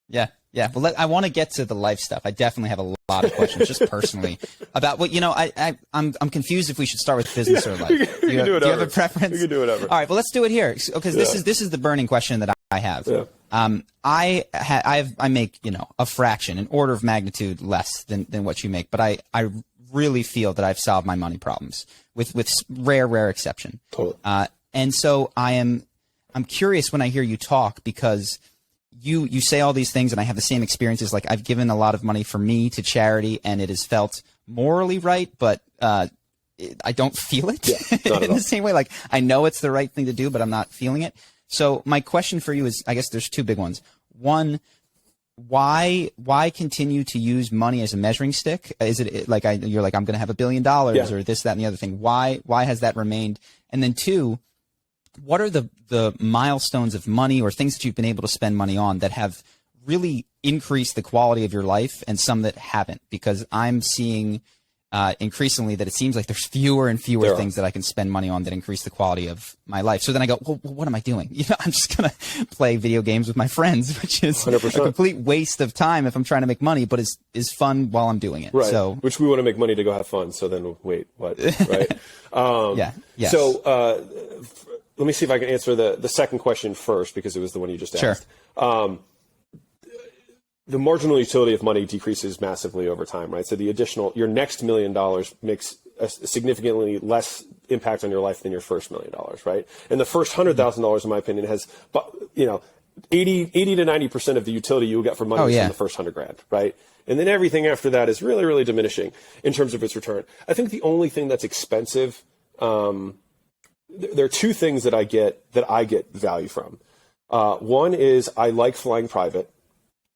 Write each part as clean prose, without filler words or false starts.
Yeah. Yeah. Well, I want to get to the life stuff. I definitely have a lot of questions just personally about what, I'm confused if we should start with business or life. Do you have a preference? We can do whatever. All right. Well, let's do it here because this is the burning question that I have. Yeah. I make, a fraction, an order of magnitude less than what you make, but I really feel that I've solved my money problems with rare exception. Totally. And so I'm curious when I hear you talk because you say all these things and I have the same experiences. Like I've given a lot of money for me to charity and it has felt morally right, but I don't feel it in the same way. Like I know it's the right thing to do, but I'm not feeling it. So my question for you is, I guess there's two big ones. One, why continue to use money as a measuring stick? Is it like you're like, I'm going to have $1 billion or this, that, and the other thing? Why has that remained? And then two, what are the milestones of money or things that you've been able to spend money on that have really increased the quality of your life and some that haven't? Because I'm seeing increasingly that it seems like there's fewer and fewer things that I can spend money on that increase the quality of my life. So then I go, well, what am I doing? I'm just going to play video games with my friends, which is 100%. A complete waste of time if I'm trying to make money, but is fun while I'm doing it. Right. So, which we want to make money to go have fun. So then wait, what? Right. Yeah. Yes. So let me see if I can answer the second question first, because it was the one you just asked. Sure. The marginal utility of money decreases massively over time, right? So your next $1 million makes a significantly less impact on your life than your first $1 million, right? And the first $100,000, in my opinion, has, 80 to 90% of the utility you will get from money is from the first $100,000, right? And then everything after that is really, really diminishing in terms of its return. I think the only thing that's expensive, there are two things that I get value from. One is I like flying private.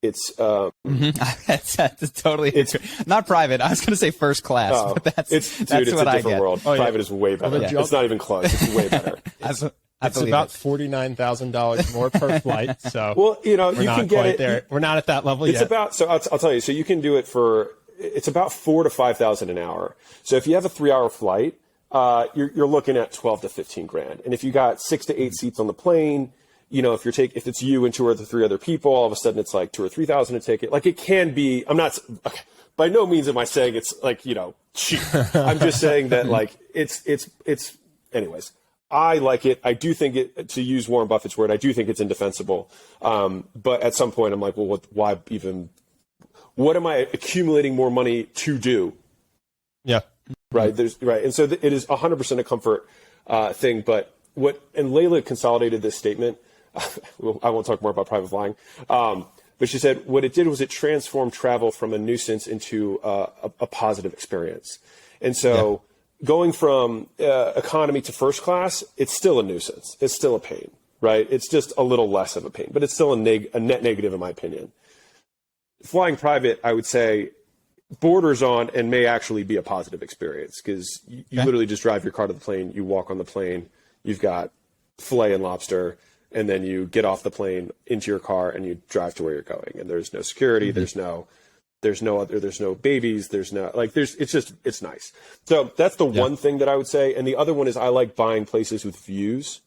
It's that's totally it's not private. I was going to say first class, but that's it's what a different I get. world. Private is way better. It's not even close. It's way better. It's about $49,000 more per flight. So well, you can get it there. We're not at that level yet. It's about I'll tell you. So you can do it it's about $4,000 to $5,000 an hour. So if you have a 3-hour flight, you're looking at $12,000 to $15,000. And if you got 6 to 8 seats on the plane, if it's you and 2 or 3 other people, all of a sudden it's like $2,000 or $3,000 a ticket. Like it can be. I'm not. Okay, by no means am I saying it's like cheap. I'm just saying that like it's. Anyways, I like it. I do think it. To use Warren Buffett's word, I do think it's indefensible. But at some point, I'm like, well, why even? What am I accumulating more money to do? Yeah. Right. And so it is 100% a comfort thing. But and Layla consolidated this statement. I won't talk more about private flying. But she said what it did was it transformed travel from a nuisance into a positive experience. And so going from economy to first class, it's still a nuisance. It's still a pain, right? It's just a little less of a pain, but it's still a net negative in my opinion. Flying private, I would say, borders on and may actually be a positive experience because you literally just drive your car to the plane, you walk on the plane, you've got filet and lobster, and then you get off the plane into your car and you drive to where you're going. And there's no security, there's no babies, it's nice. So that's the one thing that I would say. And the other one is I like buying places with views.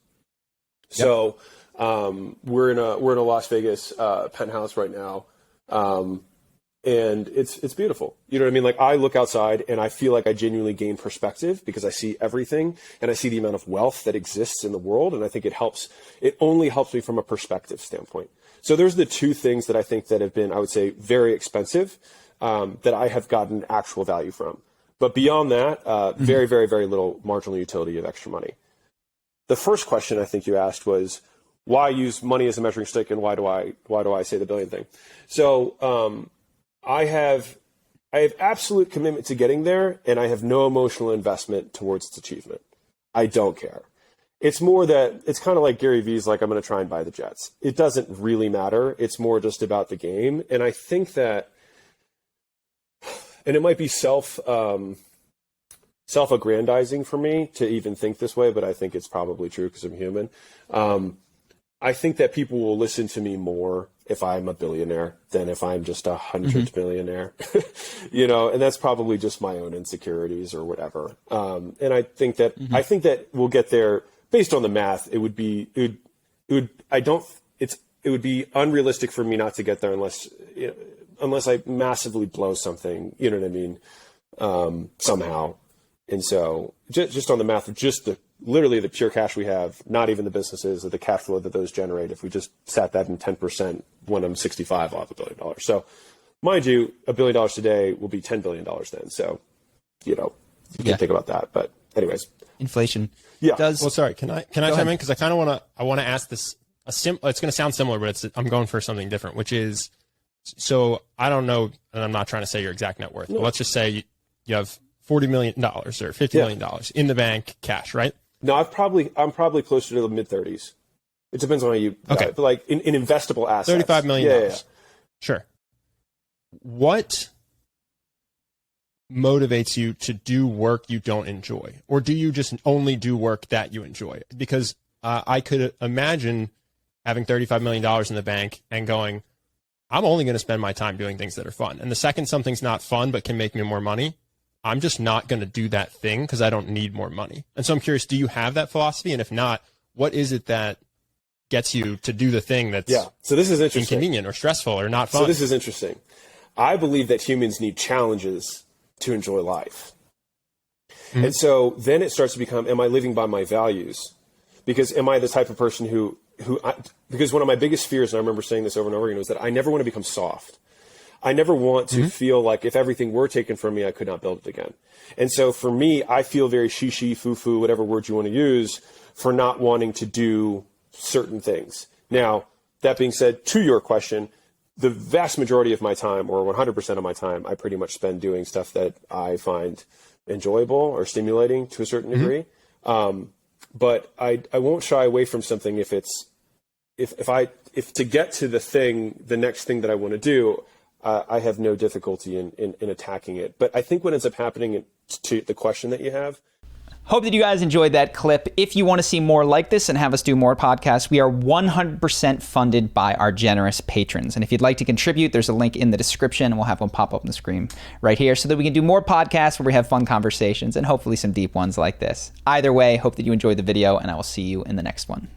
So we're in a Las Vegas penthouse right now. And it's beautiful. You know what I mean? Like I look outside and I feel like I genuinely gain perspective because I see everything and I see the amount of wealth that exists in the world. And I think it only helps me from a perspective standpoint. So there's the two things that I think that have been, I would say, very expensive, that I have gotten actual value from. But beyond that, very, very, very little marginal utility of extra money. The first question I think you asked was, why use money as a measuring stick and why do I say the billion thing? So, I have absolute commitment to getting there, and I have no emotional investment towards its achievement. I don't care. It's more that it's kind of like Gary Vee's like, I'm going to try and buy the Jets. It doesn't really matter. It's more just about the game. And I think that, and it might be self-aggrandizing for me to even think this way, but I think it's probably true because I'm human. I think that people will listen to me more if I'm a billionaire than if I'm just a 100th millionaire, and that's probably just my own insecurities or whatever. And I think that we'll get there based on the math. It's it would be unrealistic for me not to get there unless I massively blow something, you know what I mean, somehow. And so just on the math of just literally the pure cash we have, not even the businesses or the cash flow that those generate, if we just sat that in 10%, when I'm 65, I'll have $1 billion. So mind you, $1 billion today will be $10 billion then. So, you can think about that. But anyways. Inflation. Yeah. Well, sorry. Can I chime in? Because I kind of want to ask this. It's going to sound similar, but I'm going for something different, which is, so I don't know, and I'm not trying to say your exact net worth, but let's just say you have $40 million or $50 million in the bank cash, right? No, I'm probably closer to the mid 30s. It depends on how you, but like in investable assets. $35 million. Yeah. Sure. What motivates you to do work you don't enjoy? Or do you just only do work that you enjoy? Because I could imagine having $35 million in the bank and going, I'm only going to spend my time doing things that are fun. And the second something's not fun but can make me more money, I'm just not going to do that thing because I don't need more money. And so I'm curious, do you have that philosophy? And if not, what is it that gets you to do the thing that's so this is interesting. Inconvenient or stressful or not fun? So this is interesting. I believe that humans need challenges to enjoy life. Mm-hmm. And so then it starts to become, am I living by my values? Because am I the type of person because one of my biggest fears, and I remember saying this over and over again, was that I never want to become soft. I never want to feel like if everything were taken from me, I could not build it again. And so for me, I feel very shishi, foo-foo, whatever word you want to use, for not wanting to do certain things. Now, that being said, to your question, the vast majority of my time, or 100% of my time, I pretty much spend doing stuff that I find enjoyable or stimulating to a certain degree. But I won't shy away from something if to get to the next thing that I want to do, I have no difficulty in attacking it. But I think what ends up happening to the question that you have. Hope that you guys enjoyed that clip. If you want to see more like this and have us do more podcasts, we are 100% funded by our generous patrons. And if you'd like to contribute, there's a link in the description, and we'll have one pop up on the screen right here so that we can do more podcasts where we have fun conversations and hopefully some deep ones like this. Either way, hope that you enjoyed the video, and I will see you in the next one.